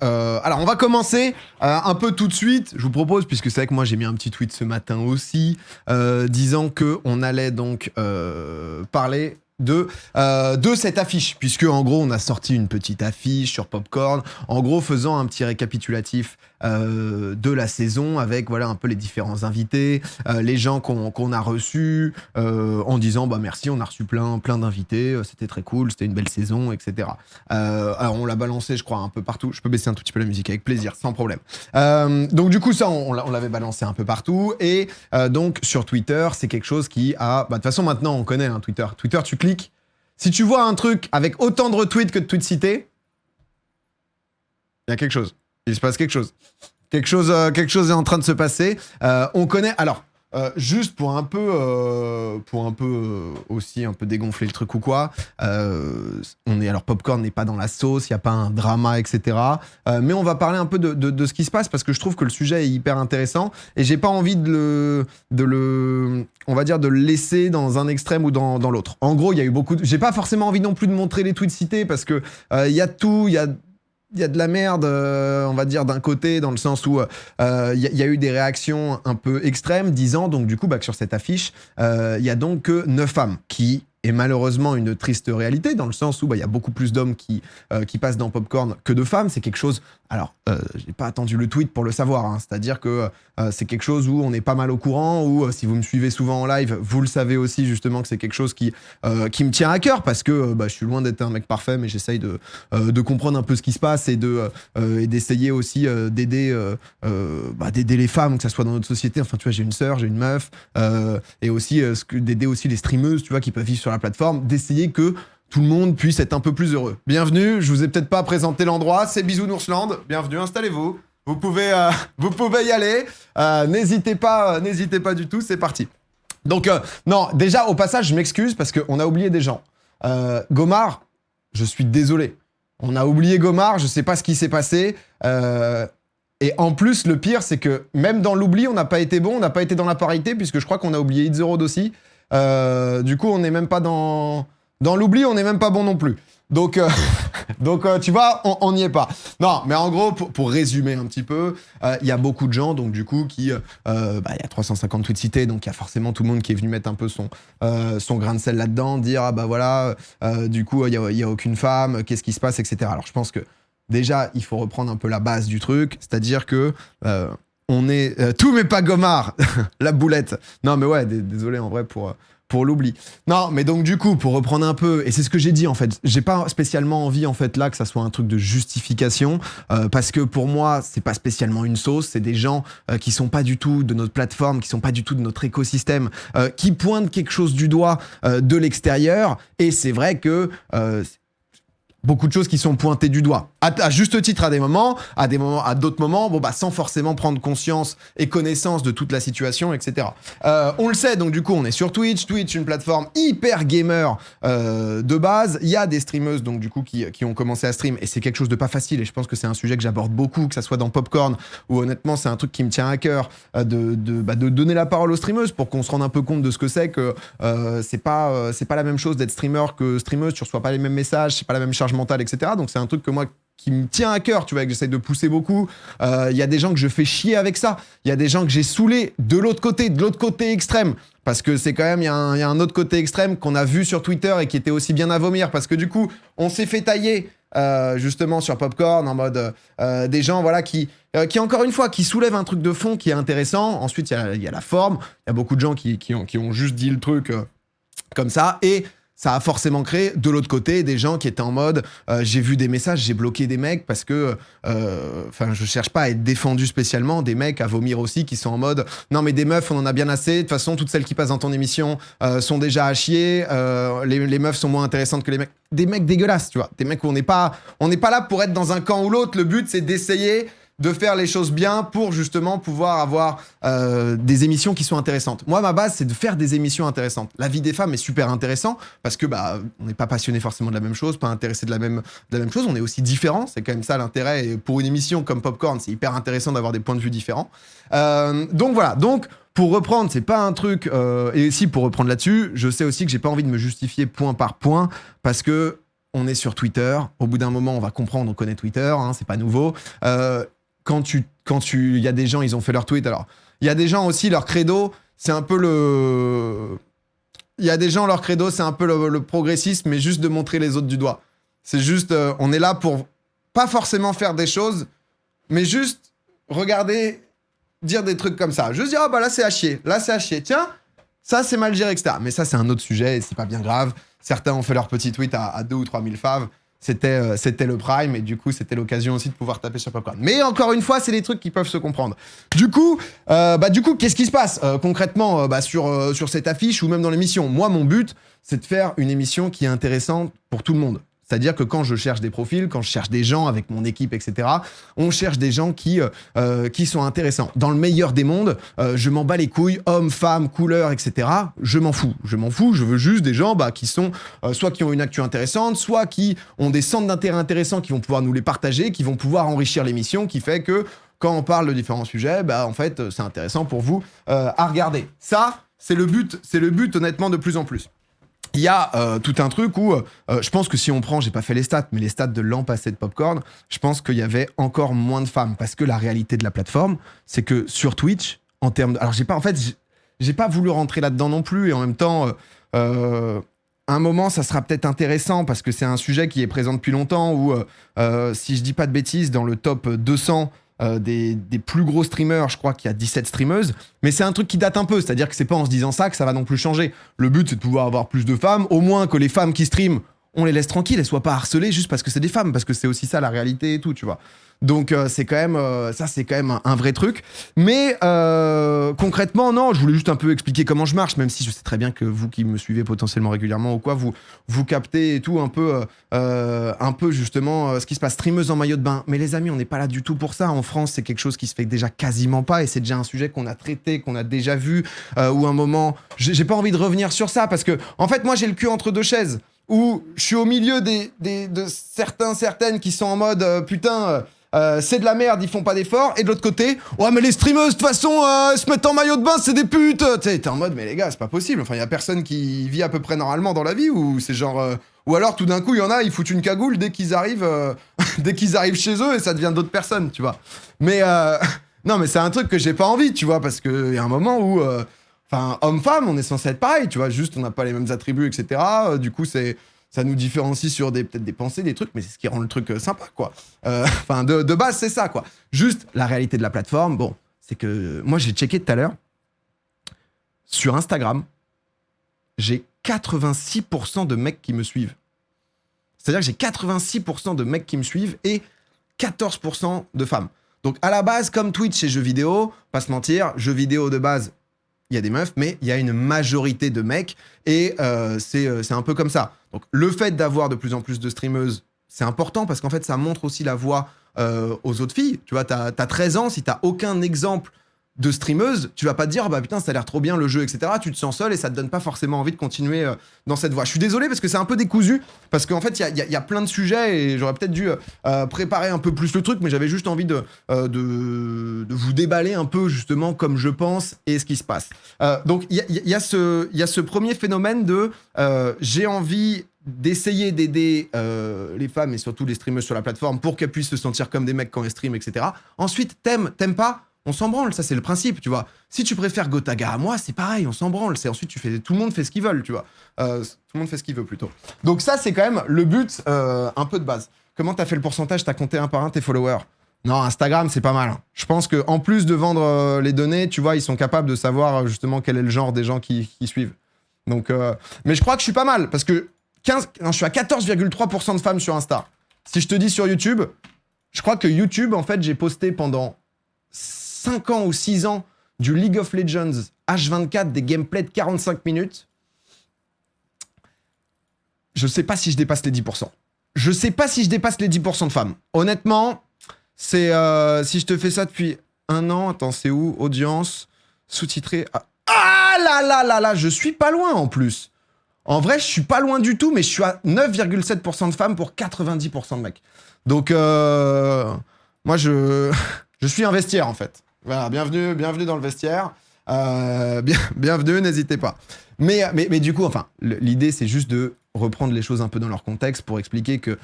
Alors, on va commencer un peu tout de suite. Je vous propose, puisque c'est vrai que moi j'ai mis un petit tweet ce matin aussi, disant qu'on allait donc parler de cette affiche, puisque en gros on a sorti une petite affiche sur Popcorn, en gros faisant un petit récapitulatif de la saison avec voilà un peu les différents invités, les gens qu'on a reçus, en disant bah merci, on a reçu plein d'invités, c'était très cool, c'était une belle saison, etc. Alors on l'a balancé je crois un peu partout, je peux baisser un tout petit peu la musique avec plaisir, sans problème. Donc du coup ça on l'avait balancé un peu partout, et donc sur Twitter c'est quelque chose qui a, bah de toute façon maintenant on connaît hein, Twitter tu cliques, si tu vois un truc avec autant de retweets que de tweets cités, il y a quelque chose. Il se passe quelque chose. Quelque chose est en train de se passer. On connaît... Alors, juste pour un peu aussi un peu dégonfler le truc ou quoi, alors Popcorn n'est pas dans la sauce, il n'y a pas un drama, etc. Mais on va parler un peu de ce qui se passe, parce que je trouve que le sujet est hyper intéressant et j'ai pas envie de le laisser dans un extrême ou dans l'autre. En gros, il y a eu beaucoup j'ai pas forcément envie non plus de montrer les tweets cités, parce que il y a tout, il y a de la merde, on va dire, d'un côté, dans le sens où il y a eu des réactions un peu extrêmes, disant donc du coup bah, que sur cette affiche, il y a donc que 9 femmes, qui est malheureusement une triste réalité, dans le sens où bah, y a beaucoup plus d'hommes qui passent dans Popcorn que de femmes. C'est quelque chose... Alors, j'ai pas attendu le tweet pour le savoir, hein, c'est-à-dire que c'est quelque chose où on est pas mal au courant, où si vous me suivez souvent en live, vous le savez aussi justement que c'est quelque chose qui me tient à cœur, parce que bah, je suis loin d'être un mec parfait, mais j'essaye de comprendre un peu ce qui se passe et d'essayer aussi d'aider les femmes, que ça soit dans notre société. Enfin, tu vois, j'ai une sœur, j'ai une meuf, et aussi d'aider aussi les streameuses, tu vois, qui peuvent vivre sur la plateforme, d'essayer que tout le monde puisse être un peu plus heureux. Bienvenue, je vous ai peut-être pas présenté l'endroit, c'est Bisounoursland. Bienvenue, installez-vous. Vous pouvez y aller. N'hésitez pas du tout, c'est parti. Donc, non, déjà, au passage, je m'excuse parce qu'on a oublié des gens. Gomard, je suis désolé. On a oublié Gomard, je sais pas ce qui s'est passé. Et en plus, le pire, c'est que même dans l'oubli, on n'a pas été bon, on n'a pas été dans la parité, puisque je crois qu'on a oublié Itzerod aussi. Du coup, on n'est même pas dans l'oubli, on n'est même pas bon non plus. Donc tu vois, on n'y est pas. Non, mais en gros, pour résumer un petit peu, il y a beaucoup de gens, donc du coup, il y a 350 tweets cités, donc il y a forcément tout le monde qui est venu mettre un peu son grain de sel là-dedans, dire, ah bah voilà, du coup, il y a aucune femme, qu'est-ce qui se passe, etc. Alors, je pense que, déjà, il faut reprendre un peu la base du truc, c'est-à-dire que... on est... tout mais pas Gomard. La boulette. Non, mais ouais, désolé en vrai pour l'oubli. Non, mais donc du coup, pour reprendre un peu, et c'est ce que j'ai dit en fait, j'ai pas spécialement envie en fait là que ça soit un truc de justification, parce que pour moi, c'est pas spécialement une sauce, c'est des gens qui sont pas du tout de notre plateforme, qui sont pas du tout de notre écosystème, qui pointent quelque chose du doigt de l'extérieur, et c'est vrai que... beaucoup de choses qui sont pointées du doigt. À juste titre à d'autres moments, bon bah sans forcément prendre conscience et connaissance de toute la situation, etc. On le sait, donc du coup on est sur Twitch, une plateforme hyper gamer de base. Il y a des streameuses donc du coup qui ont commencé à stream, et c'est quelque chose de pas facile, et je pense que c'est un sujet que j'aborde beaucoup, que ça soit dans Popcorn, où honnêtement c'est un truc qui me tient à cœur, de donner la parole aux streameuses pour qu'on se rende un peu compte de ce que c'est, que c'est pas la même chose d'être streamer que streameuse, tu reçois pas les mêmes messages, c'est pas la même charge mentale, etc. Donc c'est un truc que moi qui me tient à cœur, tu vois, que j'essaie de pousser beaucoup. Il y a des gens que je fais chier avec ça. Il y a des gens que j'ai saoulés de l'autre côté extrême. Parce que c'est quand même, il y a un autre côté extrême qu'on a vu sur Twitter et qui était aussi bien à vomir. Parce que du coup, on s'est fait tailler justement sur Popcorn en mode des gens voilà, qui encore une fois, qui soulèvent un truc de fond qui est intéressant. Ensuite, il y a la forme. Il y a beaucoup de gens qui ont juste dit le truc comme ça. Et ça a forcément créé de l'autre côté des gens qui étaient en mode j'ai vu des messages, j'ai bloqué des mecs parce que je cherche pas à être défendu spécialement, des mecs à vomir aussi qui sont en mode non mais des meufs on en a bien assez, de toute façon toutes celles qui passent dans ton émission sont déjà à chier, les meufs sont moins intéressantes que les mecs, des mecs dégueulasses, tu vois, des mecs où on n'est pas là pour être dans un camp ou l'autre, le but c'est d'essayer de faire les choses bien pour justement pouvoir avoir des émissions qui sont intéressantes. Moi, ma base, c'est de faire des émissions intéressantes. La vie des femmes est super intéressant parce que on n'est pas passionné forcément de la même chose, pas intéressé de la même chose. On est aussi différents. C'est quand même ça l'intérêt. Et pour une émission comme Popcorn, c'est hyper intéressant d'avoir des points de vue différents. Donc voilà. Donc pour reprendre, c'est pas un truc. Et aussi pour reprendre là-dessus, je sais aussi que j'ai pas envie de me justifier point par point parce que on est sur Twitter. Au bout d'un moment, on va comprendre, on connaît Twitter, hein, c'est pas nouveau. Quand il y a des gens, ils ont fait leur tweet. Alors, il y a des gens aussi, leur credo, c'est un peu le... Il y a des gens, leur credo, c'est un peu le progressisme, mais juste de montrer les autres du doigt. C'est juste, on est là pour pas forcément faire des choses, mais juste regarder, dire des trucs comme ça. Juste dire, ah bah là c'est à chier, tiens, ça c'est mal géré, etc. Mais ça c'est un autre sujet et c'est pas bien grave. Certains ont fait leur petit tweet à 2 ou 3 000 faves. C'était le prime et du coup c'était l'occasion aussi de pouvoir taper sur Popcorn. Mais encore une fois, c'est des trucs qui peuvent se comprendre. Du coup, qu'est-ce qui se passe concrètement sur cette affiche ou même dans l'émission? Moi, mon but, c'est de faire une émission qui est intéressante pour tout le monde. C'est-à-dire que quand je cherche des profils, quand je cherche des gens avec mon équipe, etc., on cherche des gens qui sont intéressants. Dans le meilleur des mondes, je m'en bats les couilles, hommes, femmes, couleurs, etc. Je m'en fous. Je veux juste des gens qui sont soit qui ont une actu intéressante, soit qui ont des centres d'intérêt intéressants qui vont pouvoir nous les partager, qui vont pouvoir enrichir l'émission, qui fait que quand on parle de différents sujets, en fait, c'est intéressant pour vous à regarder. Ça, c'est le but honnêtement de plus en plus. Il y a tout un truc où je pense que si on prend, j'ai pas fait les stats, mais les stats de l'an passé de Popcorn, je pense qu'il y avait encore moins de femmes parce que la réalité de la plateforme, c'est que sur Twitch, en termes de... Alors j'ai pas voulu rentrer là-dedans non plus et en même temps, un moment, ça sera peut-être intéressant parce que c'est un sujet qui est présent depuis longtemps où, si je dis pas de bêtises, dans le top 200 des plus gros streamers, je crois qu'il y a 17 streameuses, mais c'est un truc qui date un peu, c'est-à-dire que c'est pas en se disant ça que ça va non plus changer. Le but, c'est de pouvoir avoir plus de femmes, au moins que les femmes qui streament, on les laisse tranquilles, elles soient pas harcelées juste parce que c'est des femmes, parce que c'est aussi ça la réalité et tout, tu vois. Donc c'est quand même ça, c'est quand même un vrai truc. Mais concrètement, non, je voulais juste un peu expliquer comment je marche, même si je sais très bien que vous qui me suivez potentiellement régulièrement ou quoi, vous captez et tout un peu justement ce qui se passe. Streameuse en maillot de bain. Mais les amis, on n'est pas là du tout pour ça. En France, c'est quelque chose qui se fait déjà quasiment pas et c'est déjà un sujet qu'on a traité, qu'on a déjà vu ou un moment. J'ai pas envie de revenir sur ça parce que en fait, moi, j'ai le cul entre deux chaises où je suis au milieu de certaines qui sont en mode putain. C'est de la merde, ils font pas d'efforts. Et de l'autre côté, ouais, mais les streameuses, de toute façon, se mettent en maillot de bain, c'est des putes. T'es en mode, mais les gars, c'est pas possible. Enfin, y a personne qui vit à peu près normalement dans la vie ou c'est genre. Ou alors, tout d'un coup, il y en a, ils foutent une cagoule dès qu'ils arrivent, chez eux et ça devient d'autres personnes, tu vois. Mais non, mais c'est un truc que j'ai pas envie, tu vois, parce qu'il y a un moment où. Enfin, homme-femme, on est censé être pareil, tu vois, juste on n'a pas les mêmes attributs, etc. Du coup, ça nous différencie sur peut-être des pensées, des trucs, mais c'est ce qui rend le truc sympa, quoi. Enfin, de base, c'est ça, quoi. Juste, la réalité de la plateforme, bon, c'est que moi, j'ai checké tout à l'heure, sur Instagram, j'ai 86% de mecs qui me suivent. C'est-à-dire que j'ai 86% de mecs qui me suivent et 14% de femmes. Donc, à la base, comme Twitch et jeux vidéo, pas se mentir, jeux vidéo de base, il y a des meufs, mais il y a une majorité de mecs et c'est un peu comme ça. Donc, le fait d'avoir de plus en plus de streameuses, c'est important parce qu'en fait, ça montre aussi la voie aux autres filles. Tu vois, t'as 13 ans, si t'as aucun exemple de streameuse, tu vas pas te dire, bah putain, ça a l'air trop bien le jeu, etc. Tu te sens seul et ça te donne pas forcément envie de continuer dans cette voie. Je suis désolé parce que c'est un peu décousu, parce qu'en fait, il y a plein de sujets et j'aurais peut-être dû préparer un peu plus le truc, mais j'avais juste envie de vous déballer un peu justement comme je pense et ce qui se passe. Donc, il y a ce premier phénomène de j'ai envie d'essayer d'aider les femmes et surtout les streameuses sur la plateforme pour qu'elles puissent se sentir comme des mecs quand elles streament, etc. Ensuite, t'aimes pas, on s'en branle, ça c'est le principe, tu vois. Si tu préfères Gotaga à moi, c'est pareil, on s'en branle. C'est ensuite tout le monde fait ce qu'il veut, tu vois. Tout le monde fait ce qu'il veut plutôt. Donc ça c'est quand même le but un peu de base. Comment t'as fait le pourcentage? T'as compté un par un tes followers? Non, Instagram c'est pas mal. Hein. Je pense que en plus de vendre les données, tu vois, ils sont capables de savoir justement quel est le genre des gens qui suivent. Donc, mais je crois que je suis pas mal parce que je suis à 14,3% de femmes sur Insta. Si je te dis sur YouTube, je crois que YouTube, en fait, j'ai posté pendant 5 ans ou 6 ans du League of Legends H24, des gameplays de 45 minutes. Je sais pas si je dépasse les 10%. Je sais pas si je dépasse les 10% de femmes. Honnêtement, c'est si je te fais ça depuis un an, attends, c'est où? Audience, sous-titré. Ah là, je suis pas loin en plus. En vrai, je suis pas loin du tout, mais je suis à 9,7% de femmes pour 90% de mecs. Donc, moi, je suis un vestiaire, en fait. Voilà, bienvenue dans le vestiaire. Bienvenue, n'hésitez pas. Mais du coup, enfin, l'idée, c'est juste de reprendre les choses un peu dans leur contexte pour expliquer que,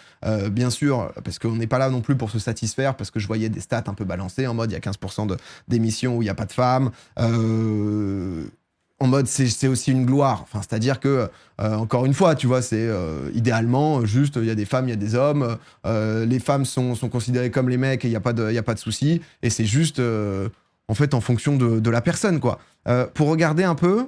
bien sûr, parce qu'on n'est pas là non plus pour se satisfaire, parce que je voyais des stats un peu balancées, en mode il y a 15% d'émissions où il n'y a pas de femmes, en mode c'est aussi une gloire. Enfin, c'est-à-dire que, encore une fois, tu vois, c'est idéalement juste, il y a des femmes, il y a des hommes, les femmes sont considérées comme les mecs et il n'y a pas de souci, et c'est juste, en fait, en fonction de la personne, quoi. Pour regarder un peu...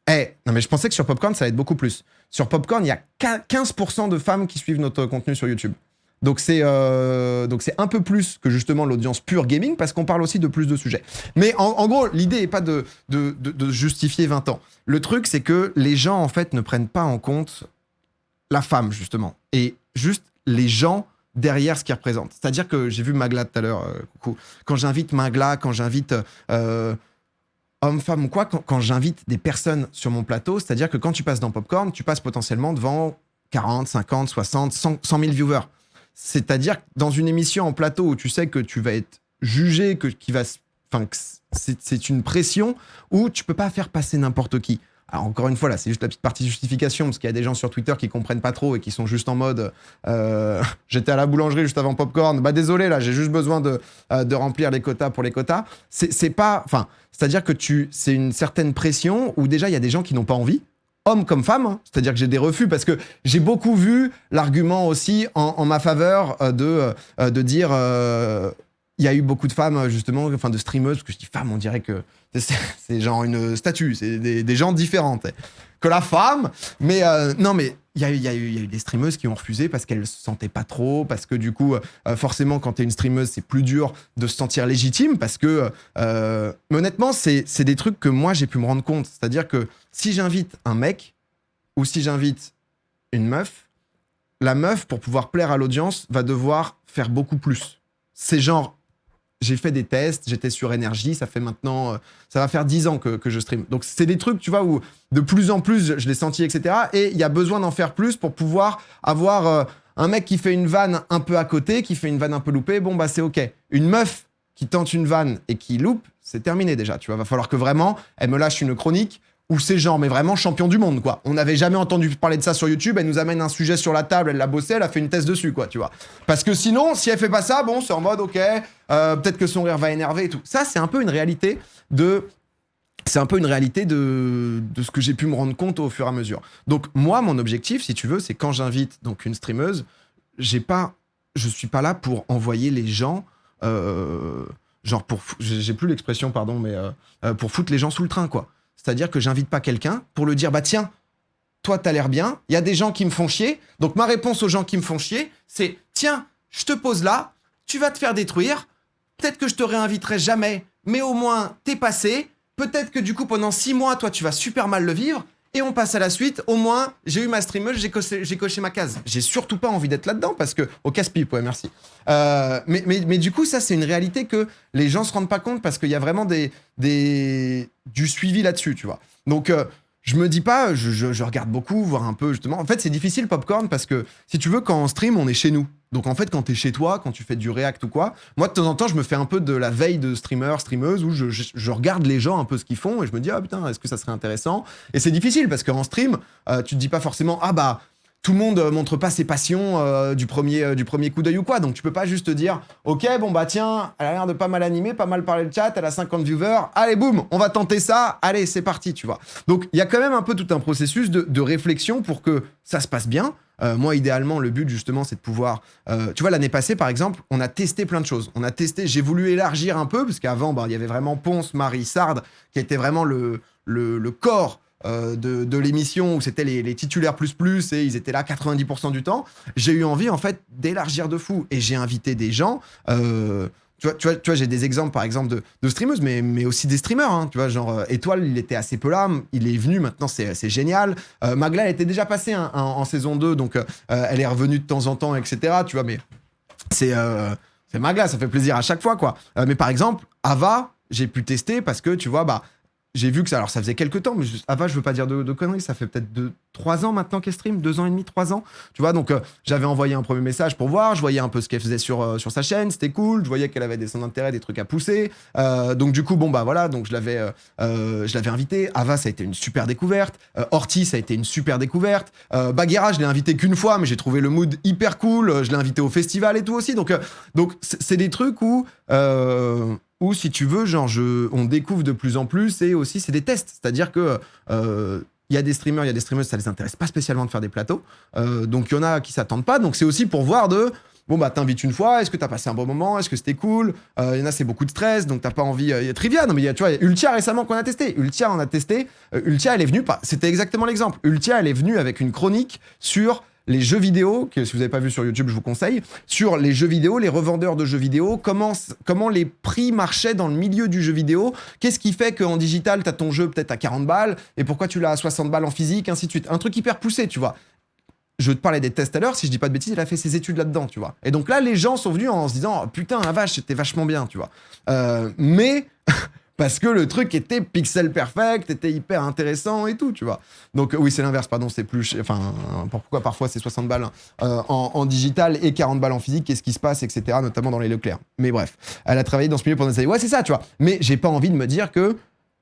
non mais je pensais que sur Popcorn, ça allait être beaucoup plus. Sur Popcorn, il y a 15% de femmes qui suivent notre contenu sur YouTube. Donc c'est un peu plus que justement l'audience pure gaming, parce qu'on parle aussi de plus de sujets. Mais en gros, l'idée n'est pas de justifier 20 ans. Le truc, c'est que les gens, en fait, ne prennent pas en compte la femme, justement. Et juste les gens derrière ce qu'ils représentent. C'est-à-dire que j'ai vu Magla tout à l'heure, coucou. Quand j'invite Magla, quand j'invite... homme, femme ou quoi, quand j'invite des personnes sur mon plateau, c'est-à-dire que quand tu passes dans Popcorn, tu passes potentiellement devant 40, 50, 60, 100 000 viewers. C'est-à-dire que dans une émission en plateau où tu sais que tu vas être jugé, que c'est une pression où tu peux pas faire passer n'importe qui. Alors encore une fois, là, c'est juste la petite partie justification, parce qu'il y a des gens sur Twitter qui comprennent pas trop et qui sont juste en mode j'étais à la boulangerie juste avant Popcorn, bah désolé, là, j'ai juste besoin de remplir les quotas pour les quotas. C'est pas... Enfin, c'est-à-dire que c'est une certaine pression où déjà, il y a des gens qui n'ont pas envie, hommes comme femmes, hein. C'est-à-dire que j'ai des refus, parce que j'ai beaucoup vu l'argument aussi en ma faveur de dire... il y a eu beaucoup de femmes, justement, enfin de streameuses, parce que je dis femmes, on dirait que c'est genre une statue, c'est des gens différents que la femme. Mais non, mais il y a eu des streameuses qui ont refusé parce qu'elles se sentaient pas trop, parce que du coup, forcément, quand t'es une streameuse, c'est plus dur de se sentir légitime, parce que, mais honnêtement, c'est des trucs que moi, j'ai pu me rendre compte. C'est-à-dire que si j'invite un mec, ou si j'invite une meuf, la meuf, pour pouvoir plaire à l'audience, va devoir faire beaucoup plus. C'est genre... J'ai fait des tests, j'étais sur énergie, ça fait maintenant... ça va faire 10 ans que je stream. Donc c'est des trucs, tu vois, où de plus en plus, je l'ai senti, etc. Et il y a besoin d'en faire plus pour pouvoir avoir un mec qui fait une vanne un peu à côté, qui fait une vanne un peu loupée, bon bah c'est ok. Une meuf qui tente une vanne et qui loupe, c'est terminé déjà, tu vois. Va falloir que vraiment, elle me lâche une chronique où c'est genre, mais vraiment champion du monde, quoi. On n'avait jamais entendu parler de ça sur YouTube, elle nous amène un sujet sur la table, elle l'a bossé, elle a fait une thèse dessus, quoi, tu vois. Parce que sinon, si elle fait pas ça, bon, c'est en mode, ok, peut-être que son rire va énerver et tout. Ça, c'est un peu une réalité de ce que j'ai pu me rendre compte au fur et à mesure. Donc, moi, mon objectif, si tu veux, c'est quand j'invite donc une streameuse, je suis pas là pour envoyer les gens, genre j'ai plus l'expression, pardon, mais pour foutre les gens sous le train, quoi. C'est-à-dire que j'invite pas quelqu'un pour le dire, bah tiens, toi, t'as l'air bien, il y a des gens qui me font chier, donc ma réponse aux gens qui me font chier, c'est, tiens, je te pose là, tu vas te faire détruire, peut-être que je te réinviterai jamais, mais au moins, t'es passé, peut-être que du coup, pendant 6 mois, toi, tu vas super mal le vivre, et on passe à la suite, au moins, j'ai eu ma streameuse, j'ai coché ma case. J'ai surtout pas envie d'être là-dedans, parce que... Au casse-pipe, ouais, merci. Mais du coup, ça, c'est une réalité que les gens se rendent pas compte, parce qu'il y a vraiment du suivi là-dessus, tu vois. Donc, je me dis pas... Je regarde beaucoup, voir un peu, justement... En fait, c'est difficile, Popcorn, parce que, si tu veux, quand on stream, on est chez nous. Donc, en fait, quand t'es chez toi, quand tu fais du react ou quoi, moi, de temps en temps, je me fais un peu de la veille de streameuse, où je regarde les gens un peu ce qu'ils font, et je me dis, ah putain, est-ce que ça serait intéressant? Et c'est difficile, parce qu'en stream, tu te dis pas forcément, ah bah, tout le monde montre pas ses passions du premier coup d'œil ou quoi, donc tu peux pas juste te dire, ok, bon bah tiens, elle a l'air de pas mal animer, pas mal parler le chat, elle a 50 viewers, allez boum, on va tenter ça, allez, c'est parti, tu vois. Donc, il y a quand même un peu tout un processus de réflexion pour que ça se passe bien. Moi, idéalement, le but, justement, c'est de pouvoir... tu vois, l'année passée, par exemple, on a testé plein de choses. J'ai voulu élargir un peu, parce qu'avant, il y avait vraiment Ponce, Marie, Sard, qui était vraiment le corps de l'émission, où c'était les titulaires plus, et ils étaient là 90% du temps. J'ai eu envie, en fait, d'élargir de fou. Et j'ai invité des gens... Tu vois, j'ai des exemples, par exemple, de streameuses, mais aussi des streamers, hein, tu vois, genre, Étoile, il était assez peu là, il est venu, maintenant, c'est génial. Magla, elle était déjà passée en saison 2, donc elle est revenue de temps en temps, etc., tu vois, mais c'est Magla, ça fait plaisir à chaque fois, quoi. Mais par exemple, Ava, j'ai pu tester parce que, tu vois, bah, j'ai vu que ça, alors ça faisait quelques temps, mais Ava, je veux pas dire de conneries, ça fait peut-être 3 ans maintenant qu'elle stream, 2 ans et demi, 3 ans. Tu vois, donc j'avais envoyé un premier message pour voir, je voyais un peu ce qu'elle faisait sur sa chaîne, c'était cool, je voyais qu'elle avait des centres d'intérêt, des trucs à pousser. Donc du coup, bon bah voilà, donc je l'avais invité. Ava, ça a été une super découverte. Horty, ça a été une super découverte. Bagheera, je l'ai invité qu'une fois, mais j'ai trouvé le mood hyper cool. Je l'ai invité au festival et tout aussi. Donc c'est des trucs où si tu veux, genre, on découvre de plus en plus et aussi c'est des tests. C'est-à-dire que il y a des streamers, il y a des streameuses, ça les intéresse pas spécialement de faire des plateaux. Donc il y en a qui s'attendent pas. Donc c'est aussi pour voir bon bah t'invites une fois, est-ce que t'as passé un bon moment, est-ce que c'était cool. Il y en a c'est beaucoup de stress, donc t'as pas envie. Il y a Trivia, non mais tu vois, il y a Ultia récemment qu'on a testé. Ultia on a testé. Ultia elle est venue, c'était exactement l'exemple. Ultia elle est venue avec une chronique sur les jeux vidéo, que si vous n'avez pas vu sur YouTube, je vous conseille, sur les jeux vidéo, les revendeurs de jeux vidéo, comment les prix marchaient dans le milieu du jeu vidéo, qu'est-ce qui fait qu'en digital, tu as ton jeu peut-être à 40 balles, et pourquoi tu l'as à 60 balles en physique, ainsi de suite. Un truc hyper poussé, tu vois. Je te parlais des tests à l'heure, si je dis pas de bêtises, il a fait ses études là-dedans, tu vois. Et donc là, les gens sont venus en se disant, oh, putain, la vache, c'était vachement bien, tu vois. Mais... parce que le truc était pixel perfect, était hyper intéressant et tout, tu vois. Donc oui, c'est l'inverse, pardon, c'est plus... Enfin, pourquoi parfois c'est 60 balles en digital et 40 balles en physique, qu'est-ce qui se passe, etc., notamment dans les Leclerc. Mais bref, elle a travaillé dans ce milieu pendant des années. Ouais, c'est ça, tu vois. Mais j'ai pas envie de me dire que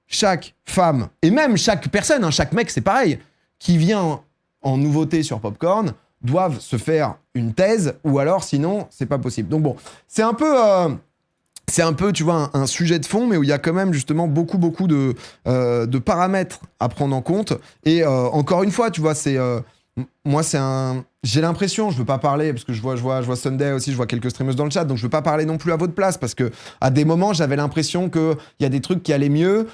chaque femme, et même chaque personne, hein, chaque mec, c'est pareil, qui vient en nouveauté sur Popcorn, doivent se faire une thèse, ou alors, sinon, c'est pas possible. Donc bon, c'est un peu, tu vois, un sujet de fond, mais où il y a quand même justement beaucoup de paramètres à prendre en compte. Et encore une fois, tu vois, moi, j'ai l'impression, je veux pas parler, parce que je vois Sunday aussi, je vois quelques streamers dans le chat, donc je veux pas parler non plus à votre place, parce que à des moments, j'avais l'impression qu'il y a des trucs qui allaient mieux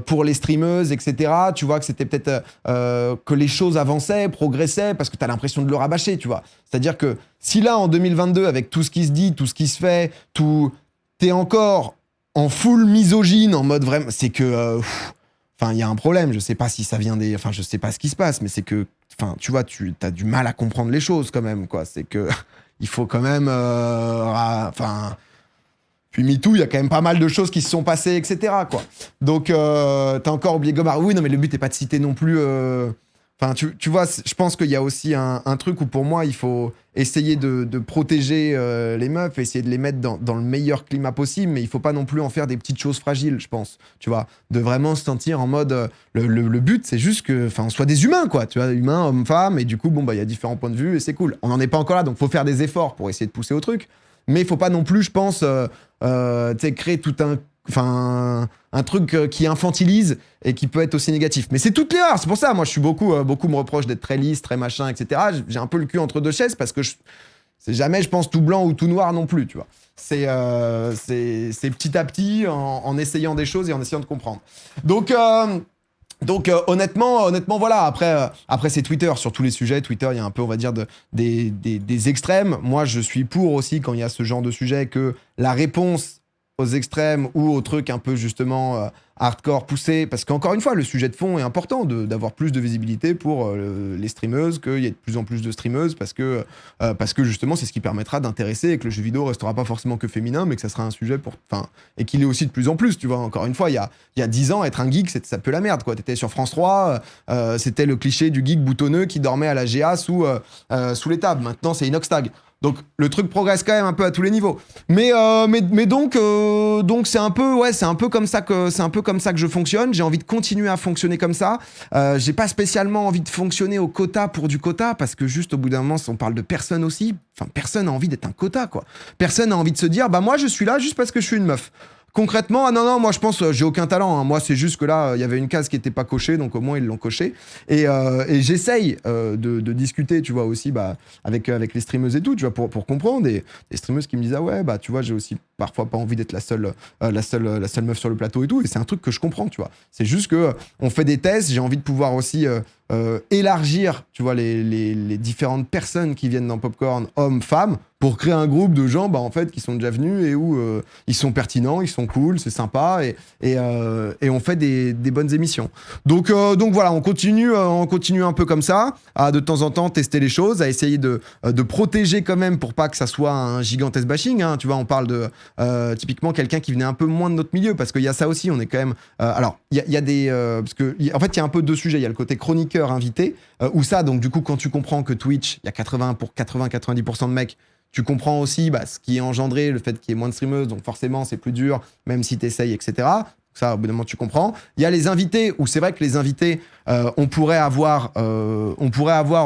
pour les streameuses, etc. Tu vois, que c'était peut-être que les choses avançaient, progressaient, parce que t'as l'impression de le rabâcher, tu vois. C'est-à-dire que si là, en 2022, avec tout ce qui se dit, tout ce qui se fait, t'es encore en full misogyne, en mode vraiment, c'est que, il y a un problème. Je sais pas si ça vient je sais pas ce qui se passe, mais c'est que, tu vois, t'as du mal à comprendre les choses quand même, quoi. C'est que, il faut quand même, puis MeToo, il y a quand même pas mal de choses qui se sont passées, etc., quoi. Donc, t'as encore oublié Gomard. Oui, non, mais le but est pas de citer non plus. Tu vois, je pense qu'il y a aussi un truc où pour moi, il faut essayer de protéger les meufs, essayer de les mettre dans le meilleur climat possible, mais il faut pas non plus en faire des petites choses fragiles, je pense. Tu vois, de vraiment se sentir en mode... le but, c'est juste on soit des humains, quoi. Tu vois, humains, hommes, femmes, et du coup, bon, bah, il y a différents points de vue, et c'est cool. On n'en est pas encore là, donc faut faire des efforts pour essayer de pousser au truc. Mais il faut pas non plus, je pense, créer tout un truc qui infantilise et qui peut être aussi négatif. Mais c'est toutes les heures, c'est pour ça, moi je suis beaucoup me reproche d'être très lisse, très machin, etc. J'ai un peu le cul entre deux chaises parce que c'est jamais, je pense, tout blanc ou tout noir non plus, tu vois. C'est petit à petit en essayant des choses et en essayant de comprendre. Donc honnêtement, voilà. Après c'est Twitter sur tous les sujets. Twitter, il y a un peu, on va dire, des extrêmes. Moi, je suis pour aussi quand il y a ce genre de sujet que la réponse aux extrêmes ou aux trucs un peu justement hardcore poussés, parce qu'encore une fois, le sujet de fond est important d'avoir plus de visibilité pour les streameuses, qu'il y ait de plus en plus de streameuses, parce que justement, c'est ce qui permettra d'intéresser et que le jeu vidéo restera pas forcément que féminin, mais que ça sera un sujet et qu'il est aussi de plus en plus, tu vois. Encore une fois, il y a 10 ans, être un geek, ça peut la merde, quoi. T'étais sur France 3, c'était le cliché du geek boutonneux qui dormait à la GA sous les tables. Maintenant, c'est Inoxtag. Donc le truc progresse quand même un peu à tous les niveaux. Mais donc c'est un peu comme ça que je fonctionne. J'ai envie de continuer à fonctionner comme ça. J'ai pas spécialement envie de fonctionner au quota pour du quota, parce que juste au bout d'un moment, on parle de personne aussi. Personne n'a envie d'être un quota, quoi. Personne n'a envie de se dire, bah moi je suis là juste parce que je suis une meuf. Concrètement, non, moi je pense j'ai aucun talent. Hein. Moi, c'est juste que là, il y avait une case qui n'était pas cochée, donc au moins ils l'ont cochée. Et j'essaye de discuter, tu vois, aussi avec les streameuses et tout, tu vois, pour comprendre. Et les streameuses qui me disent, ah ouais, bah tu vois, j'ai aussi parfois pas envie d'être la seule meuf sur le plateau et tout. Et c'est un truc que je comprends, tu vois. C'est juste que on fait des tests, j'ai envie de pouvoir aussi élargir, tu vois, les différentes personnes qui viennent dans Popcorn, hommes, femmes, pour créer un groupe de gens, en fait, qui sont déjà venus et où ils sont pertinents, ils sont cool, c'est sympa et on fait des bonnes émissions. Donc voilà, on continue un peu comme ça, à de temps en temps tester les choses, à essayer de protéger quand même pour pas que ça soit un gigantesque bashing. Hein. Tu vois, on parle de typiquement quelqu'un qui venait un peu moins de notre milieu, parce qu'il y a ça aussi, on est quand même. Alors, il y a des. Parce que, en fait, il y a un peu deux sujets. Il y a le côté chroniqueur invité, où ça, donc du coup, quand tu comprends que Twitch, il y a 80-90% de mecs. Tu comprends aussi ce qui est engendré, le fait qu'il y ait moins de streameuses, donc forcément c'est plus dur, même si tu essayes, etc. Ça, au bout d'un moment, tu comprends. Il y a les invités, où c'est vrai que les invités, on pourrait avoir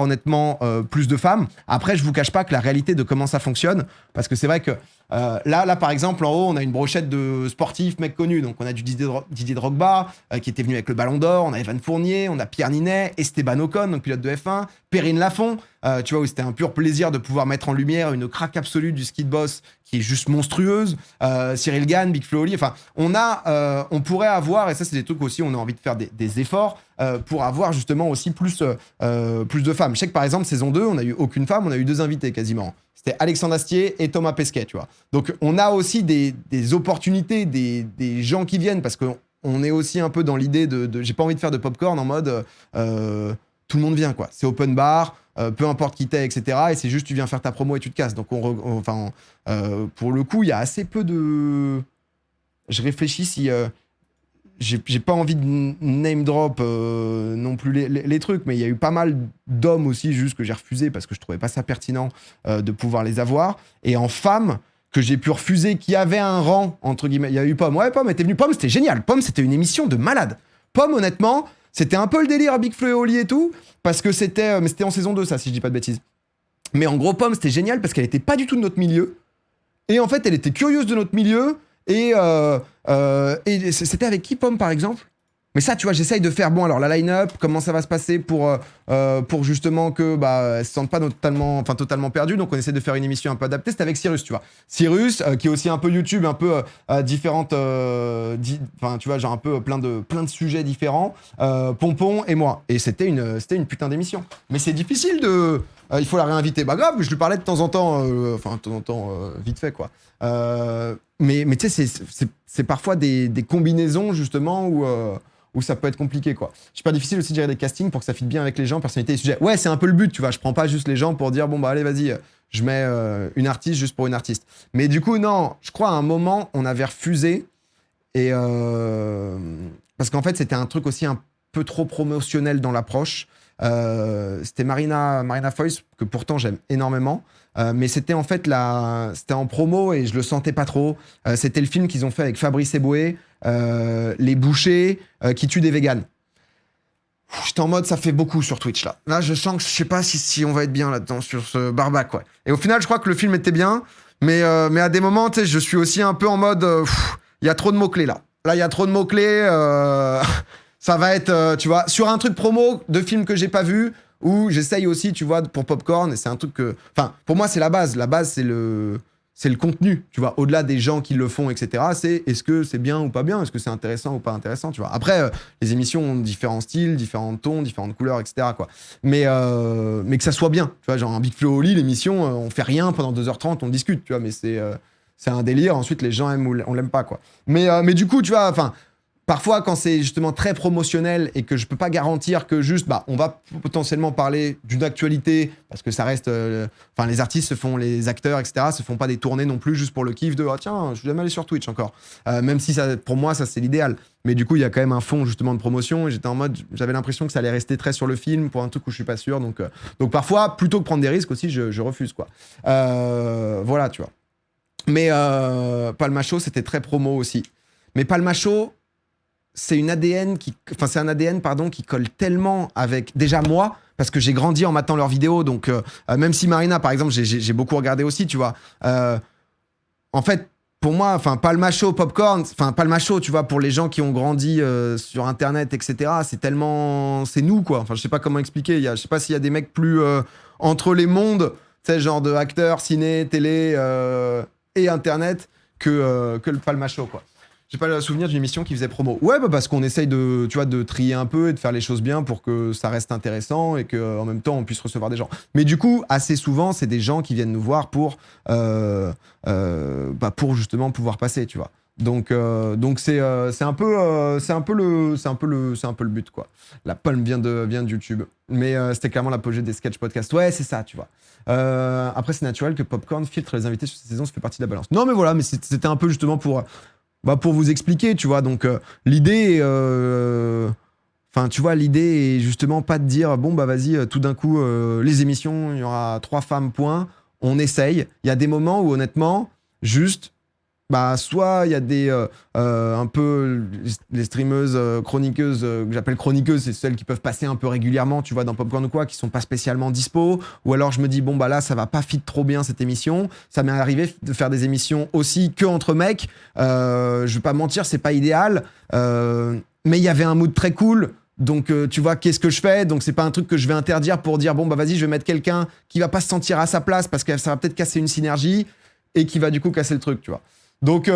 honnêtement plus de femmes. Après, je vous cache pas que la réalité de comment ça fonctionne, parce que c'est vrai que là, par exemple, en haut, on a une brochette de sportifs, mecs connus. Donc, on a du Didier Drogba, qui était venu avec le Ballon d'Or. On a Evan Fournier, on a Pierre Ninet, Esteban Ocon, donc pilote de F1, Perrine Lafont, tu vois, où c'était un pur plaisir de pouvoir mettre en lumière une craque absolue du ski de boss qui est juste monstrueuse. Cyril Gann, Big Flo Oli. Enfin, on pourrait avoir, et ça, c'est des trucs aussi, on a envie de faire des efforts pour avoir justement aussi plus de femmes. Je sais que par exemple, saison 2, on n'a eu aucune femme, on a eu 2 invités quasiment. C'était Alexandre Astier et Thomas Pesquet, tu vois. Donc, on a aussi des opportunités, des gens qui viennent, parce qu'on est aussi un peu dans l'idée de j'ai pas envie de faire de popcorn en mode tout le monde vient, quoi. C'est open bar, peu importe qui t'es, etc. Et c'est juste tu viens faire ta promo et tu te casses. Donc, pour le coup, il y a assez peu de... Je réfléchis si... j'ai pas envie de name drop non plus les trucs, mais il y a eu pas mal d'hommes aussi, juste que j'ai refusé parce que je trouvais pas ça pertinent de pouvoir les avoir. Et en femmes, que j'ai pu refuser, qui avait un rang, entre guillemets. Il y a eu Pomme. Ouais, Pomme était venu. Pomme, c'était génial. Pomme, c'était une émission de malade. Pomme, honnêtement, c'était un peu le délire à Big Flo et Oli et tout, parce que c'était en saison 2, ça, si je dis pas de bêtises. Mais en gros, Pomme, c'était génial parce qu'elle était pas du tout de notre milieu. Et en fait, elle était curieuse de notre milieu. Et c'était avec qui, Pomme, par exemple? Mais ça, tu vois, j'essaye de faire, bon, alors la line-up, comment ça va se passer pour justement que elle se sente pas totalement perdue. Donc, on essaie de faire une émission un peu adaptée. C'était avec Cyrus, tu vois. Cyrus, qui est aussi un peu YouTube, un peu différente, tu vois, genre un peu plein de sujets différents. Pompon et moi. Et c'était une putain d'émission. Mais c'est difficile de... il faut la réinviter. Bah grave, je lui parlais de temps en temps, vite fait, quoi. Mais tu sais, c'est parfois des combinaisons, justement, où ça peut être compliqué, quoi. C'est pas difficile aussi de gérer des castings pour que ça fitte bien avec les gens, personnalité et sujet. Ouais, c'est un peu le but, tu vois. Je prends pas juste les gens pour dire, bon, allez, vas-y, je mets une artiste juste pour une artiste. Mais du coup, non, je crois à un moment, on avait refusé. Et parce qu'en fait, c'était un truc aussi un peu trop promotionnel dans l'approche. C'était Marina Foïs, que pourtant j'aime énormément. Mais c'était en fait c'était en promo et je le sentais pas trop. C'était le film qu'ils ont fait avec Fabrice Eboué, Les bouchers qui tuent des véganes. J'étais en mode, ça fait beaucoup sur Twitch, là. Là, je sens que je sais pas si on va être bien là-dedans, sur ce barbac, ouais. Et au final, je crois que le film était bien, mais à des moments, tu sais, je suis aussi un peu en mode, il y a trop de mots-clés, là. Là, il y a trop de mots-clés, ça va être, tu vois, sur un truc promo de film que j'ai pas vu, où j'essaye aussi, tu vois, pour Popcorn, et c'est un truc que... Enfin, pour moi, c'est la base. La base, c'est le contenu, tu vois. Au-delà des gens qui le font, etc., c'est est-ce que c'est bien ou pas bien? Est-ce que c'est intéressant ou pas intéressant, tu vois. Après, les émissions ont différents styles, différents tons, différentes couleurs, etc., quoi. Mais que ça soit bien, tu vois. Genre, un Big Flo Oli, l'émission, on fait rien pendant 2h30, on discute, tu vois, mais c'est un délire. Ensuite, les gens aiment ou on l'aime pas, quoi. Mais du coup, tu vois, enfin... Parfois, quand c'est justement très promotionnel et que je peux pas garantir que juste, on va potentiellement parler d'une actualité, parce que ça reste... les artistes les acteurs, etc., se font pas des tournées non plus juste pour le kiff de « Ah tiens, je suis jamais allé sur Twitch encore ». Même si, pour moi, ça, c'est l'idéal. Mais du coup, il y a quand même un fond, justement, de promotion. Et j'étais en mode... J'avais l'impression que ça allait rester très sur le film pour un truc où je suis pas sûr. Donc parfois, plutôt que prendre des risques aussi, je refuse, quoi. Voilà, tu vois. Mais Palma Show, c'était très promo aussi. Mais Palma Show... c'est un ADN qui colle tellement avec déjà moi, parce que j'ai grandi en matant leurs vidéos, donc même si Marina, par exemple, j'ai beaucoup regardé aussi, tu vois. En fait, pour moi, Palma Show, Popcorn, Palma Show, tu vois, pour les gens qui ont grandi sur Internet, etc., c'est nous, quoi. Enfin, je sais pas comment expliquer. Je sais pas s'il y a des mecs plus entre les mondes, tu sais, genre de acteurs, ciné, télé et Internet que le Palma Show, quoi. J'ai pas le souvenir d'une émission qui faisait promo. Ouais, bah parce qu'on essaye de, tu vois, de trier un peu et de faire les choses bien pour que ça reste intéressant et que en même temps on puisse recevoir des gens. Mais du coup, assez souvent, c'est des gens qui viennent nous voir pour justement pouvoir passer, tu vois. Donc c'est un peu le but quoi. La palme vient de YouTube. Mais c'était clairement l'apogée des sketch podcasts. Ouais, c'est ça, tu vois. Après, c'est naturel que Popcorn filtre les invités sur cette saison, ça fait partie de la balance. Non, mais voilà, mais c'était un peu justement pour vous expliquer, tu vois. Donc, l'idée, enfin, tu vois, l'idée est justement pas de dire, bon, bah, vas-y, tout d'un coup, les émissions, il y aura 3 femmes, point. On essaye. Il y a des moments où, honnêtement, juste, bah, soit il y a des un peu les streameuses chroniqueuses que j'appelle chroniqueuses, c'est celles qui peuvent passer un peu régulièrement, tu vois, dans Popcorn ou quoi, qui sont pas spécialement dispo, ou alors je me dis bon bah là ça va pas fit trop bien cette émission. Ça m'est arrivé de faire des émissions aussi que entre mecs. Je vais pas mentir, c'est pas idéal, mais il y avait un mood très cool. Donc, tu vois, qu'est-ce que je fais? Donc, c'est pas un truc que je vais interdire pour dire, bon, bah, vas-y, je vais mettre quelqu'un qui va pas se sentir à sa place parce que ça va peut-être casser une synergie et qui va du coup casser le truc, tu vois. Donc ouais,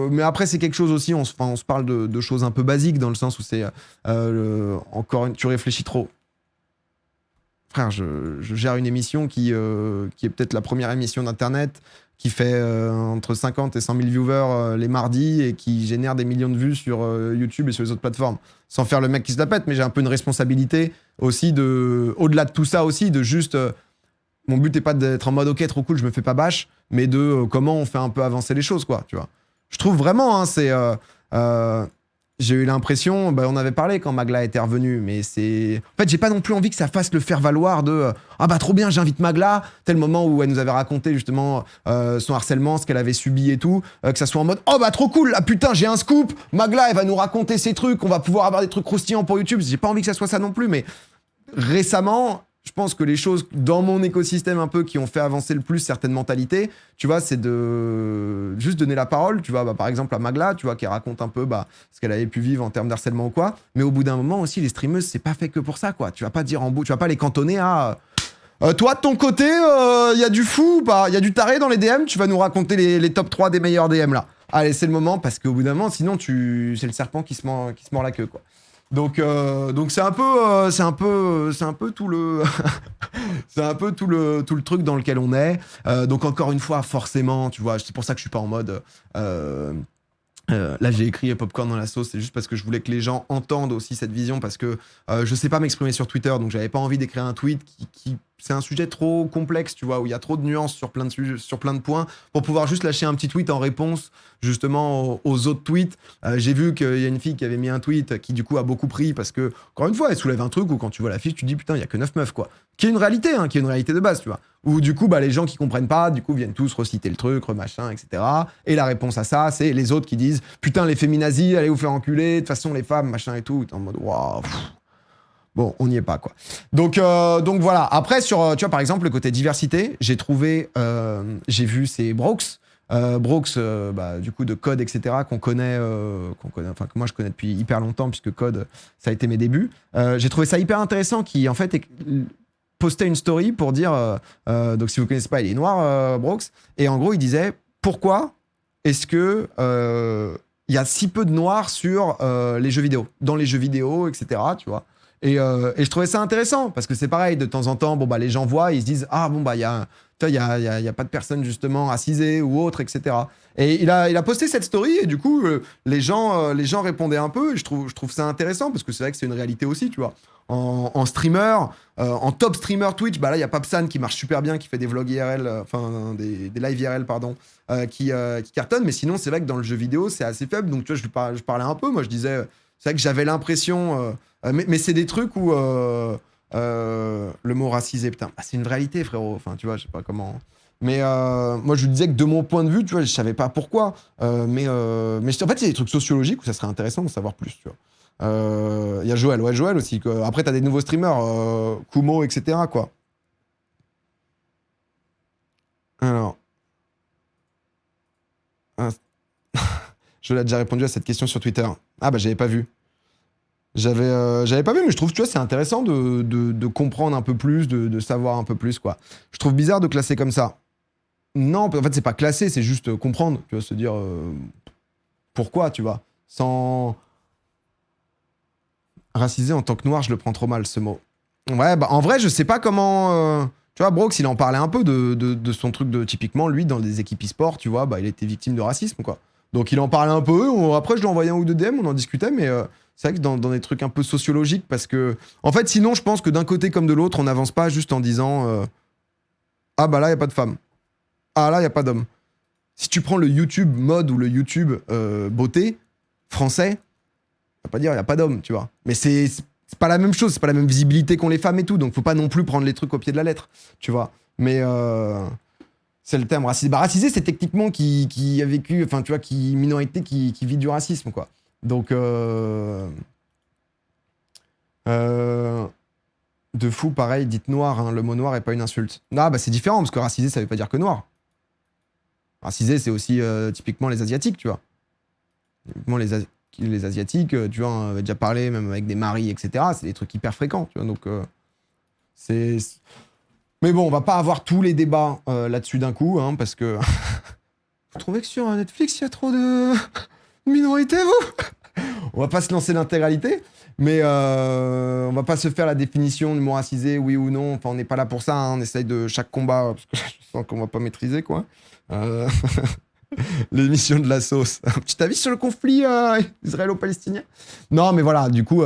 mais après c'est quelque chose aussi, on se parle de choses un peu basiques dans le sens où c'est tu réfléchis trop. Frère, je gère une émission qui est peut-être la première émission d'internet qui fait entre 50 et 100 000 viewers les mardis et qui génère des millions de vues sur YouTube et sur les autres plateformes. Sans faire le mec qui se la pète, mais j'ai un peu une responsabilité aussi au-delà de tout ça aussi, de juste mon but n'est pas d'être en mode ok trop cool je me fais pas bâche, mais de comment on fait un peu avancer les choses quoi, tu vois. Je trouve vraiment j'ai eu l'impression, bah, on avait parlé quand Magla était revenu, mais c'est en fait j'ai pas non plus envie que ça fasse le faire valoir de ah bah trop bien j'invite Magla, tel moment où elle nous avait raconté justement son harcèlement, ce qu'elle avait subi et tout, que ça soit en mode oh bah trop cool, ah putain j'ai un scoop, Magla elle va nous raconter ses trucs, on va pouvoir avoir des trucs croustillants pour YouTube. J'ai pas envie que ça soit ça non plus, mais récemment je pense que les choses dans mon écosystème un peu qui ont fait avancer le plus certaines mentalités, tu vois, c'est de juste donner la parole, tu vois, bah, par exemple à Magla, tu vois, qui raconte un peu bah, ce qu'elle avait pu vivre en termes d'harcèlement ou quoi. Mais au bout d'un moment aussi, les streameuses, c'est pas fait que pour ça, quoi. Tu vas pas dire en bout, tu vas pas les cantonner à toi de ton côté, il y a du fou, il y a du taré dans les DM, tu vas nous raconter les top 3 des meilleurs DM là. Allez, c'est le moment parce qu'au bout d'un moment, sinon c'est le serpent qui se mord la queue, quoi. Donc c'est un peu tout le c'est un peu tout le truc dans lequel on est. Donc encore une fois, forcément, tu vois, c'est pour ça que je suis pas en mode là j'ai écrit Popcorn dans la sauce, c'est juste parce que je voulais que les gens entendent aussi cette vision parce que je sais pas m'exprimer sur Twitter, donc j'avais pas envie d'écrire un tweet qui c'est un sujet trop complexe, tu vois, où il y a trop de nuances sur plein de points pour pouvoir juste lâcher un petit tweet en réponse justement aux autres tweets. J'ai vu qu'il y a une fille qui avait mis un tweet qui du coup a beaucoup pris parce que encore une fois elle soulève un truc où quand tu vois la fiche tu te dis putain il y a que 9 meufs quoi, qui est une réalité hein, qui est une réalité de base, tu vois, où du coup bah les gens qui comprennent pas du coup viennent tous reciter le truc remachin etc. Et la réponse à ça c'est les autres qui disent putain les féminazis allez vous faire enculer, de toute façon les femmes machin et tout, t'es en mode waouh. Bon, on n'y est pas, quoi. Donc voilà. Après, tu vois, par exemple, le côté diversité, j'ai vu, c'est Brooks. Brooks, bah, du coup, de Code, etc., qu'on connaît, enfin, que moi, je connais depuis hyper longtemps, puisque Code, ça a été mes débuts. J'ai trouvé ça hyper intéressant, qui, en fait, postait une story pour dire, donc si vous connaissez pas, il est noir, Brooks, et en gros, il disait, pourquoi est-ce que il y a si peu de noirs sur les jeux vidéo, dans les jeux vidéo, etc., tu vois. Et je trouvais ça intéressant parce que c'est pareil, de temps en temps, bon bah les gens voient, ils se disent ah bon bah il y a pas de personnes justement racisées ou autres, etc. Et il a posté cette story et du coup les gens répondaient un peu et je trouve ça intéressant parce que c'est vrai que c'est une réalité aussi, tu vois. En streamer, en top streamer Twitch, bah là il y a Papsan qui marche super bien, qui fait des vlogs IRL, enfin des live IRL pardon, qui cartonnent. Mais sinon c'est vrai que dans le jeu vidéo c'est assez faible. Donc tu vois je parlais un peu, moi je disais c'est vrai que j'avais l'impression mais c'est des trucs où le mot racisé, putain, bah, c'est une réalité, frérot. Enfin, tu vois, je sais pas comment. Mais moi, je lui disais que de mon point de vue, tu vois, je savais pas pourquoi. Mais en fait, c'est des trucs sociologiques où ça serait intéressant de savoir plus, tu vois. Il y a Joël aussi. Après, t'as des nouveaux streamers, Kumo, etc., quoi. Alors. Je l'ai déjà répondu à cette question sur Twitter. Ah, bah, j'avais pas vu. J'avais pas vu, mais je trouve, tu vois, c'est intéressant de comprendre un peu plus, de savoir un peu plus, quoi. Je trouve bizarre de classer comme ça. Non, en fait, c'est pas classer, c'est juste comprendre, tu vois, se dire pourquoi, tu vois. Sans raciser en tant que noir, je le prends trop mal, ce mot. Ouais, bah en vrai, je sais pas comment. Tu vois, Brox, il en parlait un peu de son truc de. Typiquement, lui, dans des équipes e-sport, tu vois, bah, il était victime de racisme, quoi. Donc, il en parlait un peu. Après, je lui ai envoyé un ou deux DM, on en discutait, mais c'est vrai que dans des trucs un peu sociologiques, parce que. En fait, sinon, je pense que d'un côté comme de l'autre, on n'avance pas juste en disant ah, bah là, il n'y a pas de femme. Ah, là, il n'y a pas d'homme. Si tu prends le YouTube mode ou le YouTube beauté français, on va pas dire il n'y a pas d'homme, tu vois. Mais c'est pas la même chose, c'est pas la même visibilité qu'ont les femmes et tout, donc faut pas non plus prendre les trucs au pied de la lettre, tu vois. Mais c'est le terme racisé. Bah, racisé, c'est techniquement qui a vécu, enfin, tu vois, minorité qui vit du racisme, quoi. Donc, de fou, pareil, dites noir, hein, le mot noir est pas une insulte. Non, bah c'est différent, parce que racisé, ça veut pas dire que noir. Racisé, c'est aussi typiquement les Asiatiques, tu vois. Typiquement les Asiatiques, tu vois, on avait déjà parlé, même avec des maris, etc. C'est des trucs hyper fréquents, tu vois. Donc, c'est. Mais bon, on va pas avoir tous les débats là-dessus d'un coup, hein, parce que. Vous trouvez que sur Netflix, il y a trop de minorités, vous? On va pas se lancer l'intégralité, mais on va pas se faire la définition du mot racisé, oui ou non. Enfin, on n'est pas là pour ça, hein. On essaye de chaque combat, parce que je sens qu'on va pas maîtriser, quoi. L'émission de la sauce. Un petit avis sur le conflit israélo-palestinien? Non, mais voilà, du coup,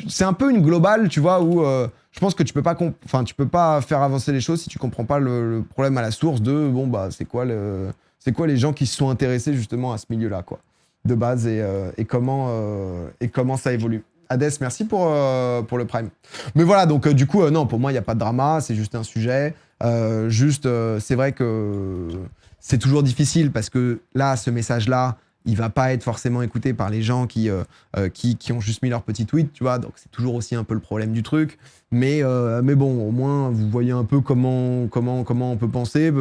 c'est un peu une globale, tu vois, où je pense que tu peux pas faire avancer les choses si tu comprends pas le problème à la source de, bon, bah, c'est quoi les gens qui se sont intéressés justement à ce milieu-là, quoi, de base, et comment ça évolue. Hades, merci pour le Prime. Mais voilà, donc du coup, non, pour moi, il n'y a pas de drama, c'est juste un sujet. C'est vrai que c'est toujours difficile parce que là, ce message-là, il va pas être forcément écouté par les gens qui ont juste mis leur petit tweet, tu vois. Donc c'est toujours aussi un peu le problème du truc. Mais bon, au moins, vous voyez un peu comment on peut penser.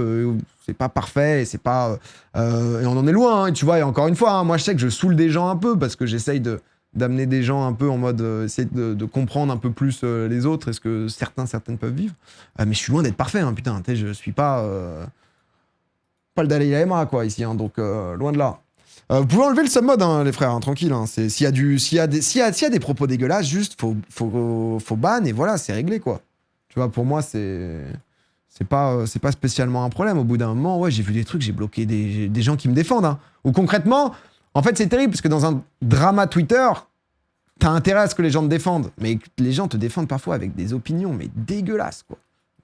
C'est pas parfait et c'est pas. Et on en est loin, hein, tu vois. Et encore une fois, hein, moi, je sais que je saoule des gens un peu parce que j'essaye d'amener des gens un peu en mode essayer de comprendre un peu plus les autres et ce que certaines peuvent vivre. Mais je suis loin d'être parfait, hein, putain. Je suis pas le Dalai Lama, quoi, ici, hein, donc loin de là. Vous pouvez enlever le submode, hein, les frères, hein, tranquille. Hein, s'il y a des propos dégueulasses, juste faut ban et voilà, c'est réglé, quoi. Tu vois, pour moi, c'est pas spécialement un problème. Au bout d'un moment, ouais, j'ai vu des trucs, j'ai bloqué des gens qui me défendent. Hein. Ou concrètement, en fait, c'est terrible parce que dans un drama Twitter, t'as intérêt à ce que les gens te défendent, mais les gens te défendent parfois avec des opinions, mais dégueulasses, quoi.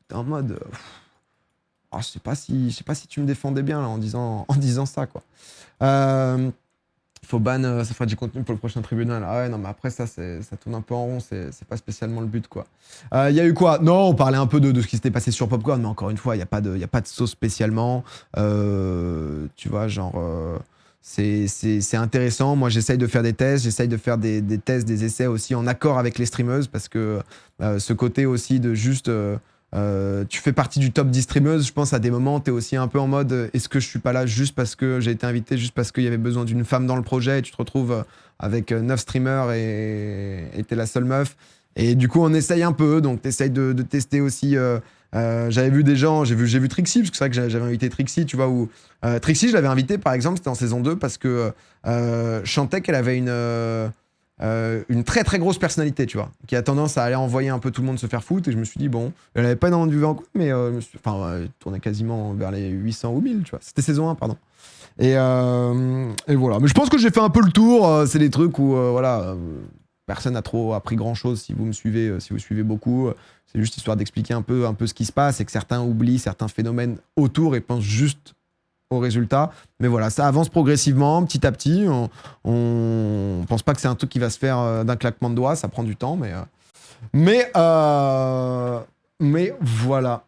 T'es en mode. Oh, je sais pas si tu me défendais bien là, en disant ça, quoi. Faut ban, ça fera du contenu pour le prochain tribunal. Ah ouais, non, mais après ça tourne un peu en rond, c'est pas spécialement le but, quoi. Il y a eu quoi? Non, on parlait un peu de ce qui s'était passé sur Popcorn, mais encore une fois, il y a pas de sauce spécialement. Tu vois, genre, c'est intéressant. Moi, j'essaye de faire des tests, j'essaye de faire des tests, des essais aussi en accord avec les streameuses, parce que ce côté aussi de juste tu fais partie du top 10 streameuses, je pense à des moments t'es aussi un peu en mode est-ce que je suis pas là juste parce que j'ai été invité, juste parce qu'il y avait besoin d'une femme dans le projet, et tu te retrouves avec 9 streamers et t'es la seule meuf, et du coup on essaye un peu, donc t'essayes de tester aussi. J'avais vu des gens, j'ai vu Trixie, parce que c'est vrai que j'avais invité Trixie, tu vois, où Trixie je l'avais invité par exemple, c'était en saison 2 parce que je sentais qu'elle avait une très très grosse personnalité, tu vois, qui a tendance à aller envoyer un peu tout le monde se faire foutre, et je me suis dit, bon, elle avait pas énormément de vues en coup, mais elle tournait quasiment vers les 800 ou 1000, tu vois, c'était saison 1, pardon. Et voilà, mais je pense que j'ai fait un peu le tour, c'est des trucs où, voilà, personne n'a trop appris grand chose si vous me suivez, si vous suivez beaucoup, c'est juste histoire d'expliquer un peu ce qui se passe, et que certains oublient certains phénomènes autour et pensent juste au résultat. Mais voilà, ça avance progressivement, petit à petit. On pense pas que c'est un truc qui va se faire d'un claquement de doigts, ça prend du temps, mais voilà.